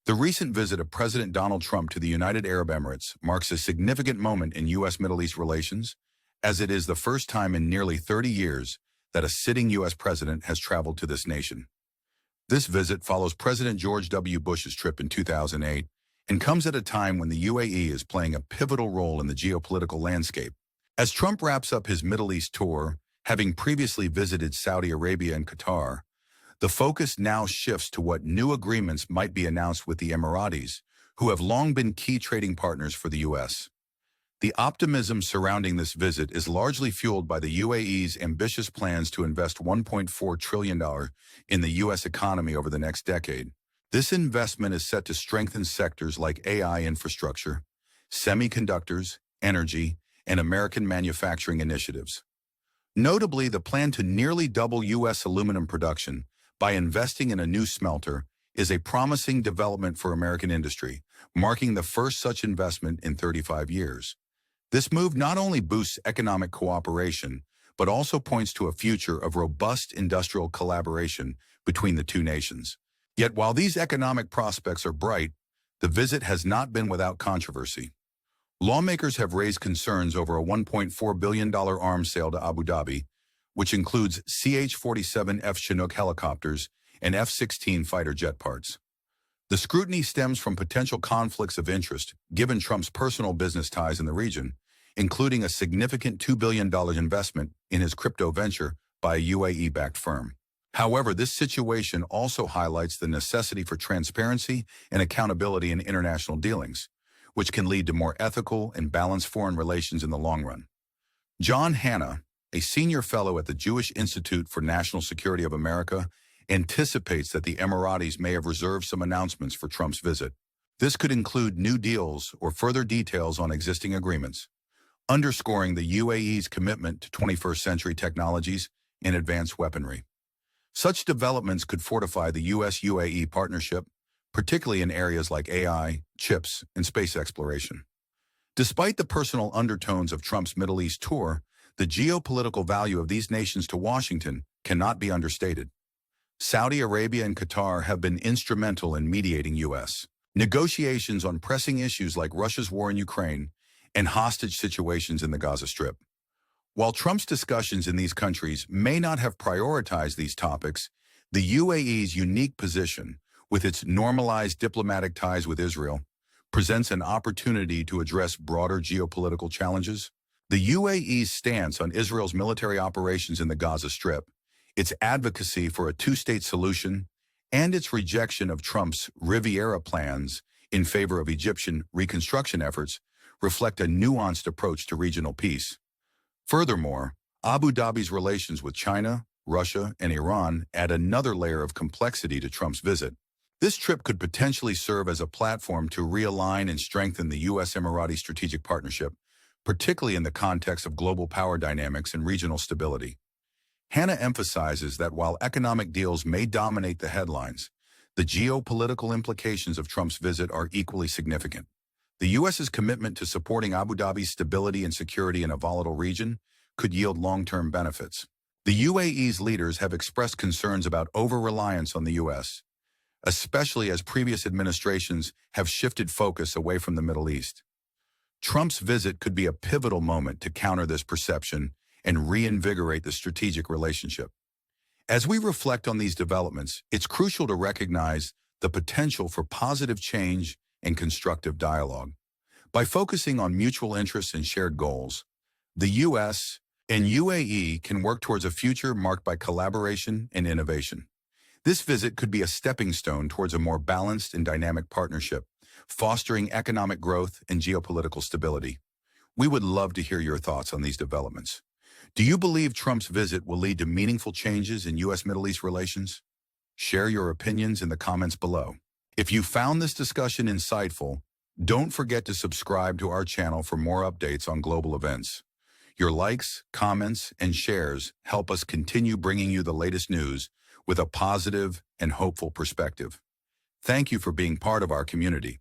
The recent visit of President Donald Trump to the United Arab Emirates marks a significant moment in U.S.-Middle East relations, as it is the first time in nearly 30 years that a sitting U.S. president has traveled to this nation. This visit follows President George W. Bush's trip in 2008 and comes at a time when the UAE is playing a pivotal role in the geopolitical landscape. As Trump wraps up his Middle East tour, having previously visited Saudi Arabia and Qatar, the focus now shifts to what new agreements might be announced with the Emiratis, who have long been key trading partners for the U.S. The optimism surrounding this visit is largely fueled by the UAE's ambitious plans to invest $1.4 trillion in the U.S. economy over the next decade. This investment is set to strengthen sectors like AI infrastructure, semiconductors, energy, and American manufacturing initiatives. Notably, the plan to nearly double U.S. aluminum production by investing in a new smelter is a promising development for American industry, marking the first such investment in 35 years. This move not only boosts economic cooperation, but also points to a future of robust industrial collaboration between the two nations. Yet while these economic prospects are bright, the visit has not been without controversy. Lawmakers have raised concerns over a $1.4 billion arms sale to Abu Dhabi, which includes CH-47F Chinook helicopters and F-16 fighter jet parts. The scrutiny stems from potential conflicts of interest given Trump's personal business ties in the region, including a significant $2 billion investment in his crypto venture by a UAE-backed firm. However, this situation also highlights the necessity for transparency and accountability in international dealings, which can lead to more ethical and balanced foreign relations in the long run. John Hanna, a senior fellow at the Jewish Institute for National Security of America, anticipates that the Emiratis may have reserved some announcements for Trump's visit. This could include new deals or further details on existing agreements, underscoring the UAE's commitment to 21st century technologies and advanced weaponry. Such developments could fortify the U.S. UAE partnership, particularly in areas like AI, chips, and space exploration. Despite the personal undertones of Trump's Middle East tour, the geopolitical value of these nations to Washington cannot be understated. Saudi Arabia and Qatar have been instrumental in mediating U.S. negotiations on pressing issues like Russia's war in Ukraine and hostage situations in the Gaza Strip. While Trump's discussions in these countries may not have prioritized these topics, the UAE's unique position, with its normalized diplomatic ties with Israel, presents an opportunity to address broader geopolitical challenges. The UAE's stance on Israel's military operations in the Gaza Strip, its advocacy for a two-state solution, and its rejection of Trump's Riviera plans in favor of Egyptian reconstruction efforts reflect a nuanced approach to regional peace. Furthermore, Abu Dhabi's relations with China, Russia, and Iran add another layer of complexity to Trump's visit. This trip could potentially serve as a platform to realign and strengthen the U.S.-Emirati strategic partnership, particularly in the context of global power dynamics and regional stability. Hanna emphasizes that while economic deals may dominate the headlines, the geopolitical implications of Trump's visit are equally significant. The U.S.'s commitment to supporting Abu Dhabi's stability and security in a volatile region could yield long-term benefits. The UAE's leaders have expressed concerns about over-reliance on the U.S., especially as previous administrations have shifted focus away from the Middle East. Trump's visit could be a pivotal moment to counter this perception and reinvigorate the strategic relationship. As we reflect on these developments, it's crucial to recognize the potential for positive change and constructive dialogue. By focusing on mutual interests and shared goals, the U.S. and UAE can work towards a future marked by collaboration and innovation. This visit could be a stepping stone towards a more balanced and dynamic partnership, fostering economic growth and geopolitical stability. We would love to hear your thoughts on these developments. Do you believe Trump's visit will lead to meaningful changes in U.S.-Middle East relations? Share your opinions in the comments below. If you found this discussion insightful, don't forget to subscribe to our channel for more updates on global events. Your likes, comments, and shares help us continue bringing you the latest news with a positive and hopeful perspective. Thank you for being part of our community.